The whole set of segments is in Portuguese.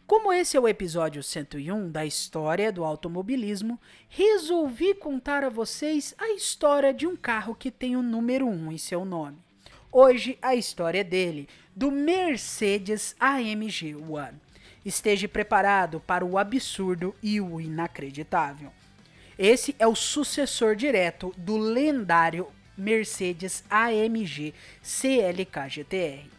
Como esse é o episódio 101 da história do automobilismo, resolvi contar a vocês a história de um carro que tem o número 1 em seu nome. Hoje a história é dele, do Mercedes AMG One. Esteja preparado para o absurdo e o inacreditável. Esse é o sucessor direto do lendário Mercedes AMG CLK GTR.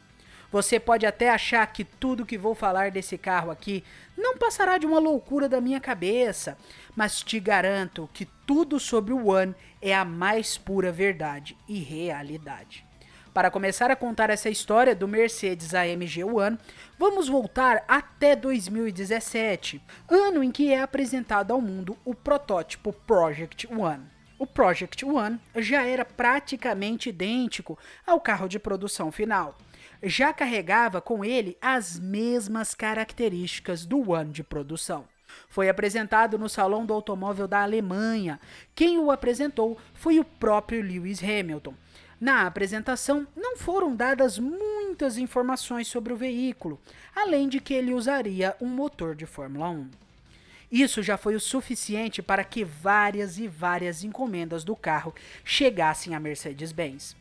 Você pode até achar que tudo que vou falar desse carro aqui não passará de uma loucura da minha cabeça, mas te garanto que tudo sobre o One é a mais pura verdade e realidade. Para começar a contar essa história do Mercedes AMG One, vamos voltar até 2017, ano em que é apresentado ao mundo o protótipo Project One. O Project One já era praticamente idêntico ao carro de produção final. Já carregava com ele as mesmas características do One de produção. Foi apresentado no Salão do Automóvel da Alemanha. Quem o apresentou foi o próprio Lewis Hamilton. Na apresentação, não foram dadas muitas informações sobre o veículo, além de que ele usaria um motor de Fórmula 1. Isso já foi o suficiente para que várias e várias encomendas do carro chegassem à Mercedes-Benz.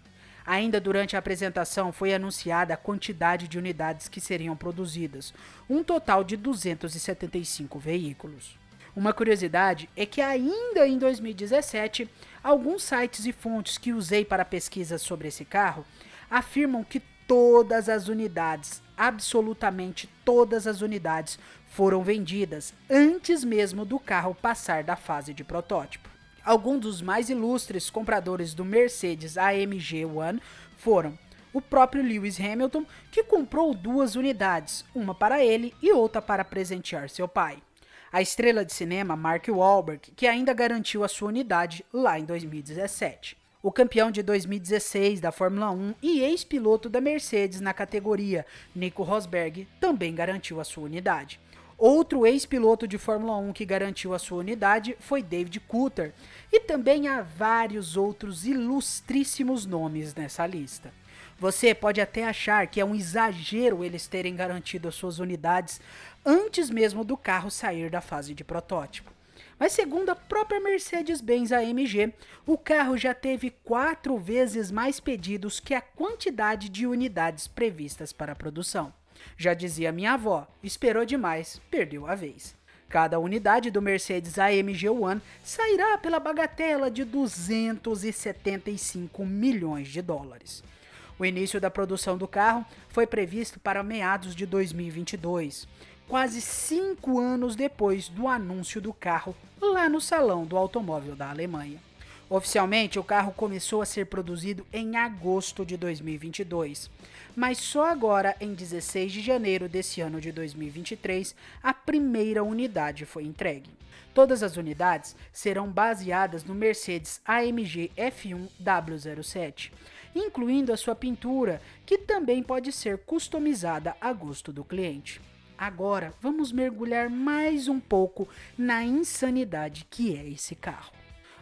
Ainda durante a apresentação foi anunciada a quantidade de unidades que seriam produzidas, um total de 275 veículos. Uma curiosidade é que ainda em 2017, alguns sites e fontes que usei para pesquisas sobre esse carro afirmam que todas as unidades, absolutamente todas as unidades, foram vendidas antes mesmo do carro passar da fase de protótipo. Alguns dos mais ilustres compradores do Mercedes AMG One foram o próprio Lewis Hamilton, que comprou 2 unidades, uma para ele e outra para presentear seu pai. A estrela de cinema Mark Wahlberg, que ainda garantiu a sua unidade lá em 2017. O campeão de 2016 da Fórmula 1 e ex-piloto da Mercedes na categoria, Nico Rosberg, também garantiu a sua unidade. Outro ex-piloto de Fórmula 1 que garantiu a sua unidade foi David Coulthard, e também há vários outros ilustríssimos nomes nessa lista. Você pode até achar que é um exagero eles terem garantido as suas unidades antes mesmo do carro sair da fase de protótipo. Mas segundo a própria Mercedes-Benz AMG, o carro já teve 4 vezes mais pedidos que a quantidade de unidades previstas para a produção. Já dizia minha avó, esperou demais, perdeu a vez. Cada unidade do Mercedes AMG One sairá pela bagatela de 275 milhões de dólares. O início da produção do carro foi previsto para meados de 2022, quase 5 anos depois do anúncio do carro lá no Salão do Automóvel da Alemanha. Oficialmente, o carro começou a ser produzido em agosto de 2022, mas só agora, em 16 de janeiro desse ano de 2023, a primeira unidade foi entregue. Todas as unidades serão baseadas no Mercedes AMG F1 W07, incluindo a sua pintura, que também pode ser customizada a gosto do cliente. Agora, vamos mergulhar mais um pouco na insanidade que é esse carro.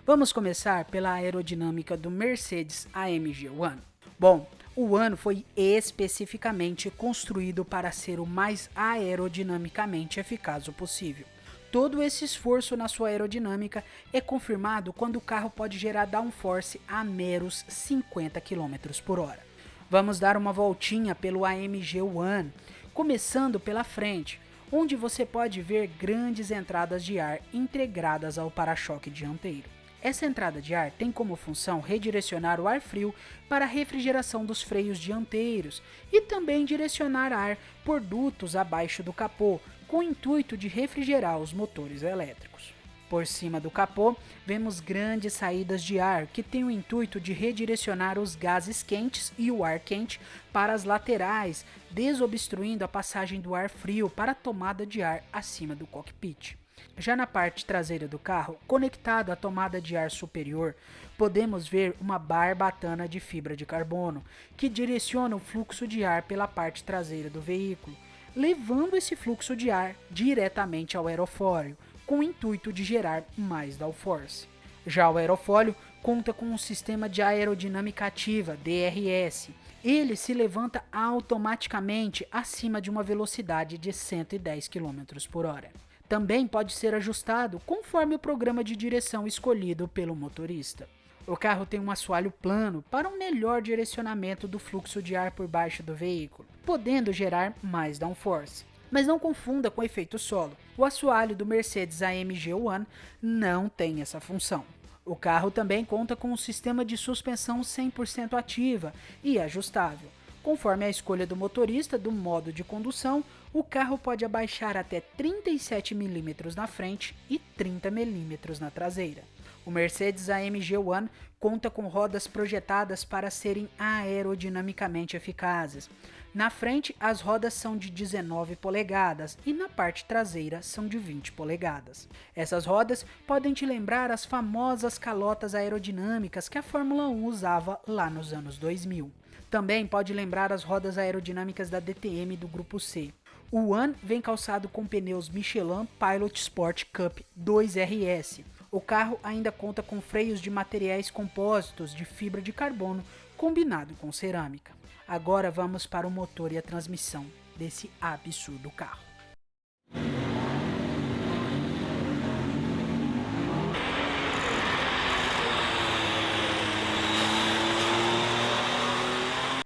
Vamos começar pela aerodinâmica do Mercedes AMG One. Bom, o One foi especificamente construído para ser o mais aerodinamicamente eficaz possível. Todo esse esforço na sua aerodinâmica é confirmado quando o carro pode gerar downforce a meros 50 km por hora. Vamos dar uma voltinha pelo AMG One, começando pela frente, onde você pode ver grandes entradas de ar integradas ao para-choque dianteiro. Essa entrada de ar tem como função redirecionar o ar frio para a refrigeração dos freios dianteiros e também direcionar ar por dutos abaixo do capô, com o intuito de refrigerar os motores elétricos. Por cima do capô, vemos grandes saídas de ar que têm o intuito de redirecionar os gases quentes e o ar quente para as laterais, desobstruindo a passagem do ar frio para a tomada de ar acima do cockpit. Já na parte traseira do carro, conectado à tomada de ar superior, podemos ver uma barbatana de fibra de carbono, que direciona o fluxo de ar pela parte traseira do veículo, levando esse fluxo de ar diretamente ao aerofólio, com o intuito de gerar mais downforce. Já o aerofólio conta com um sistema de aerodinâmica ativa, DRS. Ele se levanta automaticamente acima de uma velocidade de 110 km por hora. Também pode ser ajustado conforme o programa de direção escolhido pelo motorista. O carro tem um assoalho plano para um melhor direcionamento do fluxo de ar por baixo do veículo, podendo gerar mais downforce. Mas não confunda com o efeito solo. O assoalho do Mercedes AMG One não tem essa função. O carro também conta com um sistema de suspensão 100% ativa e ajustável. Conforme a escolha do motorista do modo de condução, o carro pode abaixar até 37 mm na frente e 30 mm na traseira. O Mercedes AMG One conta com rodas projetadas para serem aerodinamicamente eficazes. Na frente, as rodas são de 19 polegadas e na parte traseira são de 20 polegadas. Essas rodas podem te lembrar as famosas calotas aerodinâmicas que a Fórmula 1 usava lá nos anos 2000. Também pode lembrar as rodas aerodinâmicas da DTM do Grupo C. O One vem calçado com pneus Michelin Pilot Sport Cup 2RS. O carro ainda conta com freios de materiais compósitos de fibra de carbono combinado com cerâmica. Agora vamos para o motor e a transmissão desse absurdo carro.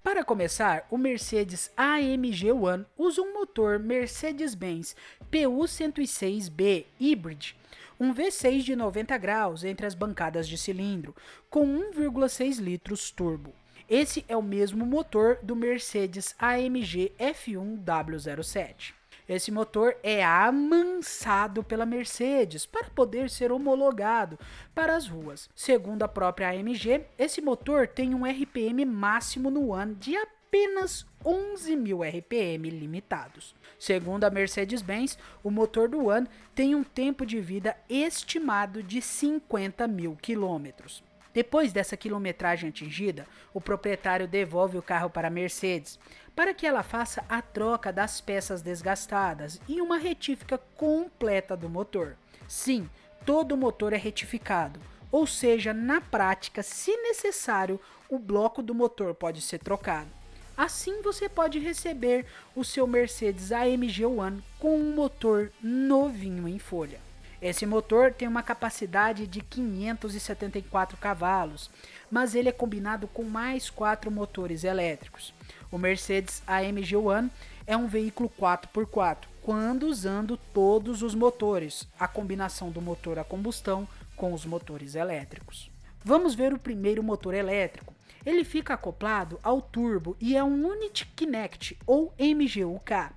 Para começar, o Mercedes AMG One usa um motor Mercedes-Benz PU106B Hybrid, um V6 de 90 graus entre as bancadas de cilindro, com 1,6 litros turbo. Esse é o mesmo motor do Mercedes AMG F1 W07. Esse motor é amansado pela Mercedes para poder ser homologado para as ruas. Segundo a própria AMG, esse motor tem um RPM máximo no One de apenas 11.000 RPM limitados. Segundo a Mercedes-Benz, o motor do One tem um tempo de vida estimado de 50.000 quilômetros. Depois dessa quilometragem atingida, o proprietário devolve o carro para a Mercedes, para que ela faça a troca das peças desgastadas e uma retífica completa do motor. Sim, todo o motor é retificado, ou seja, na prática, se necessário, o bloco do motor pode ser trocado. Assim você pode receber o seu Mercedes AMG One com um motor novinho em folha. Esse motor tem uma capacidade de 574 cavalos, mas ele é combinado com mais 4 motores elétricos. O Mercedes AMG One é um veículo 4x4, quando usando todos os motores, a combinação do motor a combustão com os motores elétricos. Vamos ver o primeiro motor elétrico. Ele fica acoplado ao turbo e é um Unity Kinect ou MGU-K.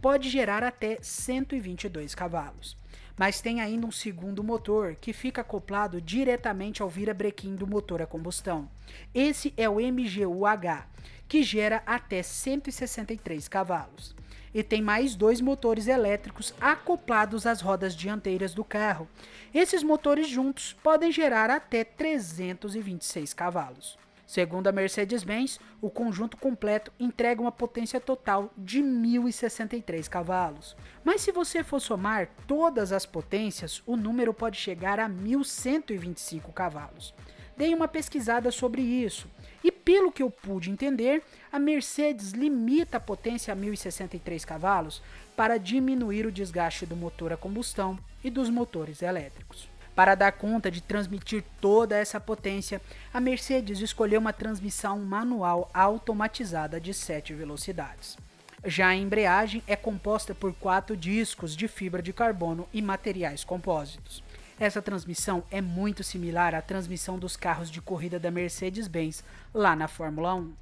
Pode gerar até 122 cavalos. Mas tem ainda um segundo motor que fica acoplado diretamente ao virabrequim do motor a combustão. Esse é o MGU-H, que gera até 163 cavalos. E tem mais 2 motores elétricos acoplados às rodas dianteiras do carro. Esses motores juntos podem gerar até 326 cavalos. Segundo a Mercedes-Benz, o conjunto completo entrega uma potência total de 1.063 cavalos. Mas se você for somar todas as potências, o número pode chegar a 1.125 cavalos. Dei uma pesquisada sobre isso e, pelo que eu pude entender, a Mercedes limita a potência a 1.063 cavalos para diminuir o desgaste do motor a combustão e dos motores elétricos. Para dar conta de transmitir toda essa potência, a Mercedes escolheu uma transmissão manual automatizada de 7 velocidades. Já a embreagem é composta por 4 discos de fibra de carbono e materiais compósitos. Essa transmissão é muito similar à transmissão dos carros de corrida da Mercedes-Benz lá na Fórmula 1.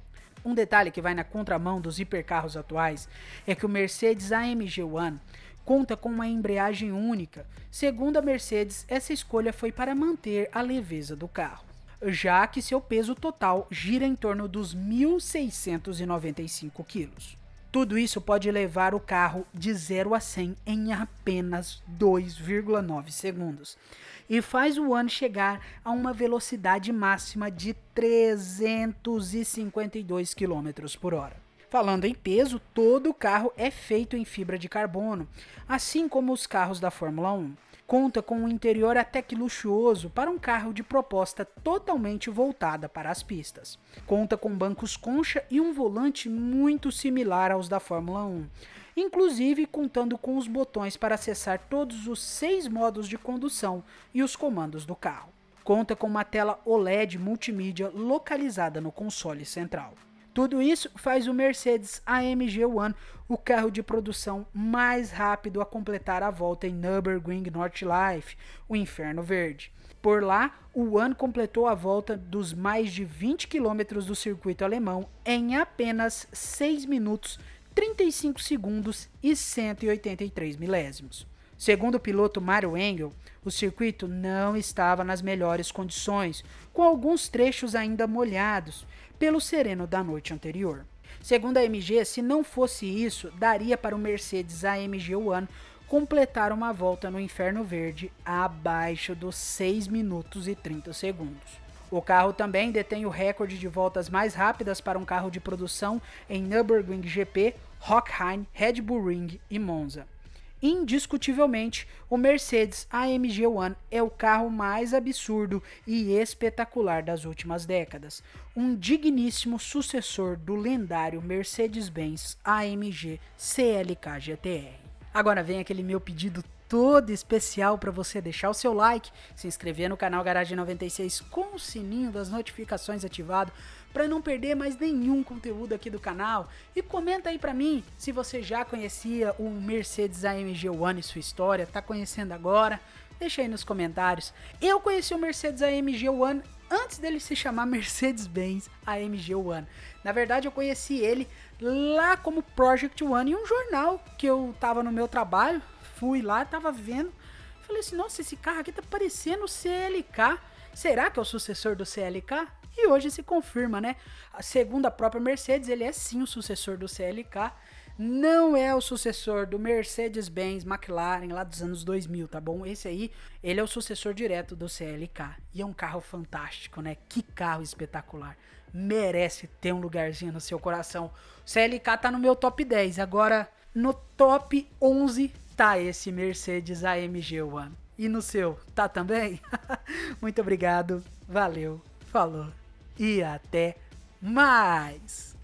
Um detalhe que vai na contramão dos hipercarros atuais é que o Mercedes AMG One conta com uma embreagem única. Segundo a Mercedes, essa escolha foi para manter a leveza do carro, já que seu peso total gira em torno dos 1.695 quilos. Tudo isso pode levar o carro de 0 a 100 em apenas 2,9 segundos e faz o One chegar a uma velocidade máxima de 352 km por hora. Falando em peso, todo o carro é feito em fibra de carbono, assim como os carros da Fórmula 1. Conta com um interior até que luxuoso para um carro de proposta totalmente voltada para as pistas. Conta com bancos concha e um volante muito similar aos da Fórmula 1, inclusive contando com os botões para acessar todos os 6 modos de condução e os comandos do carro. Conta com uma tela OLED multimídia localizada no console central. Tudo isso faz o Mercedes AMG One o carro de produção mais rápido a completar a volta em Nürburgring Nordschleife, o Inferno Verde. Por lá, o One completou a volta dos mais de 20 km do circuito alemão em apenas 6 minutos, 35 segundos e 183 milésimos. Segundo o piloto Mario Engel, o circuito não estava nas melhores condições, com alguns trechos ainda molhados pelo sereno da noite anterior. Segundo a AMG, se não fosse isso, daria para o Mercedes AMG One completar uma volta no Inferno Verde abaixo dos 6 minutos e 30 segundos. O carro também detém o recorde de voltas mais rápidas para um carro de produção em Nürburgring GP, Hockenheim, Red Bull Ring e Monza. Indiscutivelmente, o Mercedes AMG One é o carro mais absurdo e espetacular das últimas décadas, um digníssimo sucessor do lendário Mercedes-Benz AMG CLK GTR. Agora vem aquele meu pedido todo especial para você deixar o seu like, se inscrever no canal Garagem 96 com o sininho das notificações ativado para não perder mais nenhum conteúdo aqui do canal, e comenta aí para mim se você já conhecia o Mercedes AMG One e sua história, tá conhecendo agora? Deixa aí nos comentários. Eu conheci o Mercedes AMG One antes dele se chamar Mercedes-Benz AMG One. Na verdade, eu conheci ele lá como Project One em um jornal que eu tava no meu trabalho. Fui lá, tava vendo, falei assim, nossa, esse carro aqui tá parecendo o CLK. Será que é o sucessor do CLK? E hoje se confirma, né? Segundo a própria Mercedes, ele é sim o sucessor do CLK. Não é o sucessor do Mercedes-Benz McLaren lá dos anos 2000, tá bom? Esse aí, ele é o sucessor direto do CLK. E é um carro fantástico, né? Que carro espetacular. Merece ter um lugarzinho no seu coração. O CLK tá no meu top 10. Agora, no top 11 tá esse Mercedes AMG One. E no seu, tá também? Muito obrigado, valeu, falou e até mais!